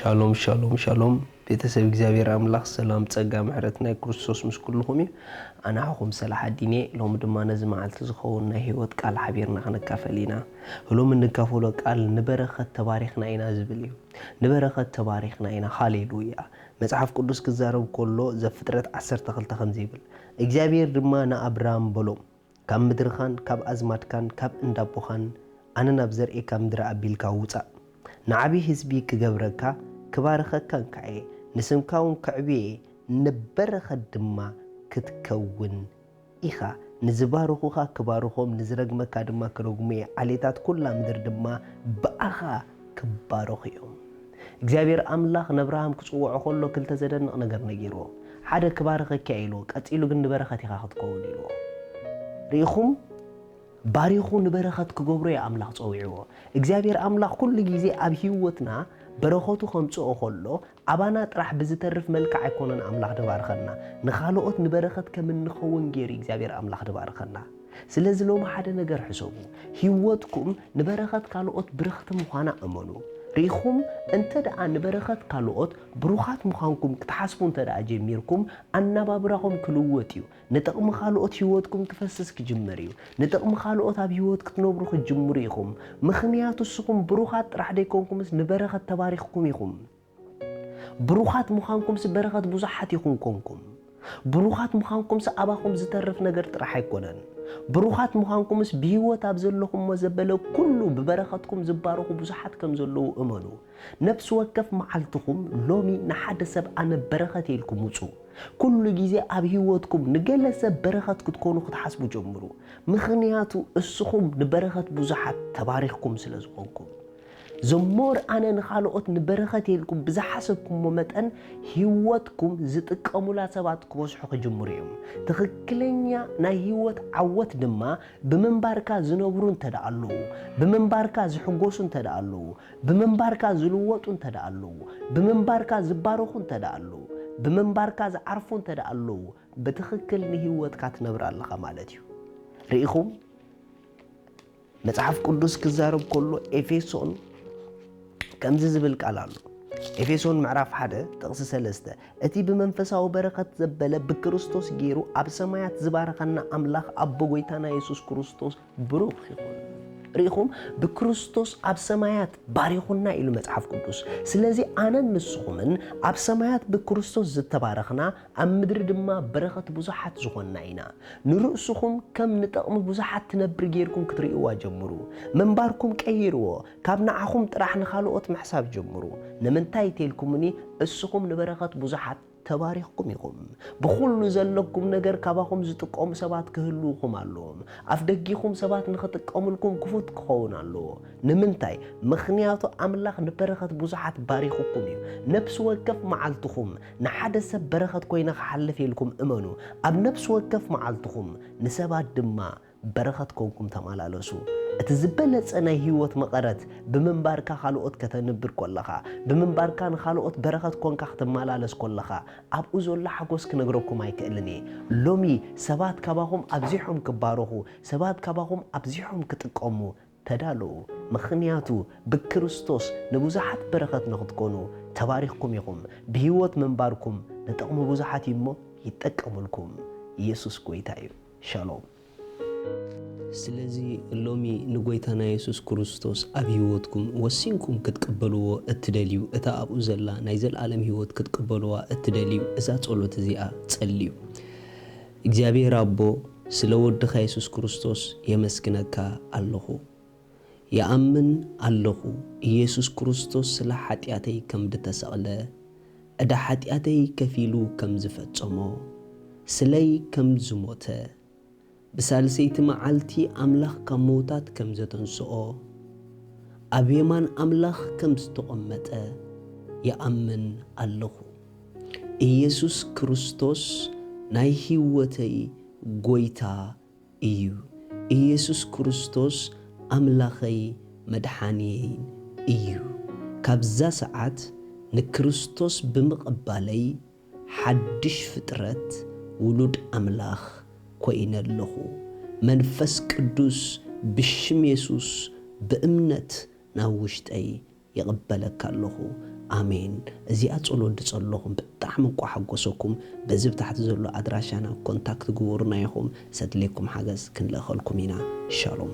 ሻሎም ሻሎም ሻሎም ቤተሰብ እግዚአብሔር አምላክ ሰላም ጸጋ ምሕረት ናይ ክርስቶስ ምስ ኩልኩም እዩ አና አኹም ሰላሕ ዲኔ ሎም ድማ ነዚ መዓልቲ ዝኸውን ናይ ህይወት ቃል ሓቢርና ክንካፈል ኢና ሎም እንካፈሎ ቃል ንበረኸት ተባሪኽና ኢና ዝብል እዩ ንበረኸት ተባሪኽና ኢና ሃሌሉያ መጽሐፍ ቅዱስ ክዛረብ ከሎ ዘፍጥረት 12 ከም ዝብል እግዚአብሔር ድማ ንአብርሃም በሎም ካብ ምድርኻን ካብ አዝማድካን ካብ እንዳቦኻን አነ ናብ ዘርኤካ ምድሪ አቢልካ ውፃእ ንዓቢ ህዝቢ ክገብረካ ክባርኸካ እንከዐ ንስምካውን ከዕብየ ንበረኸት ድማ ክትከውን ኢኻ ንዝባርኹኻ ክባርኾም ንዝረግመካ ድማ ክረግሙየ ዓሌታት ኩላ ምድር ድማ በኣኻ ክባርኹ እዮም እግዚአብሔር አምላኽ ነብርሃም ክጽውዖ ከሎ ክልተ ዘደንቕ ነገር ነጊርዎ ሓደ ክባርኸካ ኢልዎ ቀፂሉ ግን ንበረኸት ኢኻ ክትከውን ኢልዎ ሪኢኹም ባሪኹ ንበረኸት ክገብሮ ያ አምላኽ ጸውዒዎ እግዚአብሔር አምላኽ ኩሉ ጊዜ ኣብ ህይወትና በረኸቱ ከምጽኦ ከሎ አባና ጥራሕ ብዝተርፍ መልክዕ አይኮነን አምላኽ ድባርኸና ንኻልኦት ንበረኸት ከም እንኸውን ጌሪ እግዚአብሔር አምላኽ ድባርኸና ስለዚ ሎም ሓደ ነገር ሕሰቡ ህይወትኩም ንበረኸት ካልኦት ብርኽቲ ምዃና እመኑ ሪኹም እንተ ደኣ ንበረኸት ካልኦት ብሩኻት ምዃንኩም ክትሓስቡ እንተ ደኣ ጀሚርኩም ኣናባብራኹም ክልወጥ እዩ ንጥቕሚ ካልኦት ህይወትኩም ክፈስስ ክጅመር እዩ ንጥቕሚ ካልኦት ኣብ ህይወት ክትነብሩ ክጅምሩ ኢኹም ምኽንያቱ እስኹም ብሩኻት ጥራሕ ደይኮንኩምስ ንበረኸት ተባሪኽኩም ኢኹም ብሩኻት ምዃንኩምስ በረኸት ብዙሓት ኢኹም ኮንኩም ብሩኻት ምዃንኩምስ ኣባኹም ዝተርፍ ነገር ጥራሕ ኣይኮነን ብሩኻት ምዃንኩምስ ብህይወት ኣብ ዘለኹም ዘበለ ኩሉ ብበረኸትኩም ዝባረኹ ብዙሓት ከም ዘለዉ እመኑ ነፍሲ ወከፍ መዓልትኹም ሎሚ ንሓደ ሰብ ኣነ በረኸት ኢልኩም ውፁ ኩሉ ጊዜ ኣብ ህይወትኩም ንገለ ሰብ በረኸት ክትኮኑ ክትሓስቡ ጀምሩ ምኽንያቱ እስኹም ንበረኸት ብዙሓት ተባሪኽኩም ስለ ዝኾንኩም ዘሞር ኣነ ንኻልኦት ንበረኸት ኢልኩም ብዝሓሰብኩም መጠን ህይወትኩም ዝጥቀሙላ ሰባት ክበስሑ ክጅምሩ እዮም ትኽክለኛ ናይ ህይወት ዓወት ድማ ብምንባርካ ዝነብሩ እንተደኣሉ ብምንባርካ ዝሕጎሱ እንተደኣሉ ብምንባርካ ዝልወጡ እንተደኣሉ ብምንባርካ ዝባረኹ እንተደኣሉ ብምንባርካ ዝዓርፉ እንተደኣሉ በትኽክል ንህይወትካ ትነብር ኣለኻ ማለት እዩ ርኢኹም መጽሐፍ ቅዱስ ክዛረብ ከሎ ኤፌሶን ከምዚ ዝብል ቃል ኣሎ ኤፌሶን ምዕራፍ 1 ጥቕሲ 3 እቲ ብመንፈሳዊ በረኸት ዘበለ ብክርስቶስ ገይሩ ኣብ ሰማያት ዝባረኸና አምላኽ ኣቦ ጎይታና ኢየሱስ ክርስቶስ ብሩኽ ይኹን ሪኢኹም ብክርስቶስ ኣብ ሰማያት ባሪኹና ኢሉ መጽሐፍ ቅዱስ ስለዚ ኣነን ንስኹምን ኣብ ሰማያት ብክርስቶስ ዝተባረኽና ኣብ ምድሪ ድማ በረኸት ብዙሓት ዝኾንና ኢና ንርእስኹም ከም ንጠቕሚ ብዙሓት ትነብር ጌርኩም ክትርእይዋ ጀምሩ መንባርኩም ቀይርዎ ካብ ንዓኹም ጥራሕ ንኻልኦት ምሕሳብ ጀምሩ ንምንታይ ተልኩምኒ እስኹም ንበረኸት ብዙሓት ተባሪኽኩም ኢኹም ብኹሉ ዘለኩም ነገር ካባኹም ዝጥቀሙ ሰባት ክህልውኹም ኣለዎም ኣፍ ደጊኹም ሰባት ንኽጥቀሙልኩም ክፉት ክኸውን ኣለዎ ንምንታይ ምኽንያቱ ኣምላኽ ንበረኸት ብዙሓት ባሪኽኩም እዩ ነፍሲ ወከፍ መዓልትኹም ንሓደ ሰብ በረኸት ኮይነ ክሓልፍ ኢልኩም እመኑ ኣብ ነፍሲ ወከፍ መዓልትኹም ንሰባት ድማ በረኸት ኮንኩም ተመላለሱ እቲ ዝበለጸ ናይ ህይወት መቐረት ብምንባርካ ካልኦት ከተንብር ኮለኻ ብምንባርካ ንኻልኦት በረኸት ኮንካ ክትመላለስ ኮለኻ ኣብኡ ዘሎ ሓጎስ ክነግረኩም ኣይክእልን ሎሚ ሰባት ካባኹም ኣብዚሖም ክባረኹ ሰባት ካባኹም ኣብዚሖም ክጥቀሙ ተዳለዉ ምኽንያቱ ብክርስቶስ ንብዙሓት በረኸት ንኽትኮኑ ተባሪኽኩም ኢኹም ብህይወት መንባርኩም ንጥቕሚ ብዙሓት እሞ ይጠቀሙልኩም ኢየሱስ ጎይታ እዩ ሻሎም ስለዚ ሎሚ ንጎይታና ኢየሱስ ክርስቶስ ኣብ ህይወትኩም ወሲንኩም ክትቀበልዎ እትደልዩ እታ ኣብኡ ዘላ ናይ ዘለዓለም ህይወት ክትቀበልዋ እትደልዩ እዛ ጸሎት እዚኣ ጸልዩ እግዚአብሔር አቦ ስለ ወድኻ ኢየሱስ ክርስቶስ የመስግነካ ኣለኹ የአምን ኣለኹ ኢየሱስ ክርስቶስ ስለ ኃጢአተይ ከም ዝተሰቕለ እዳ ኃጢአተይ ከፊሉ ከም ዝፈጸሞ ስለይ ከም ዝሞተ ብሳልሰይቲ መዓልቲ አምላኽ ካብ ሞታት ከም ዘተንስኦ ኣብ የማን አምላኽ ከም ዝተቐመጠ የአምን ኣለኹ ኢየሱስ ክርስቶስ ናይ ህይወተይ ጎይታ እዩ ኢየሱስ ክርስቶስ አምላኸይ መድሓኒይ እዩ ካብዛ ሰዓት ንክርስቶስ ብምቕባለይ ሓድሽ ፍጥረት ውሉድ አምላኽ ኮይነለኹ መንፈስ ቅዱስ ብሽም ኢየሱስ በእምነት ናብ ውሽጠይ ይቕበለካ ኣለኹ ኣሜን እዚኣ ጸሎት ድጸለኹም ብጣዕሚ እኳ ሓጎሰኩም በዚ ብታሕቲ ዘሎ ኣድራሻና ኮንታክት ግቡርና ኢኹም ሰድሌኩም ሓገዝ ክንለኸልኩም ኢና ሻሎም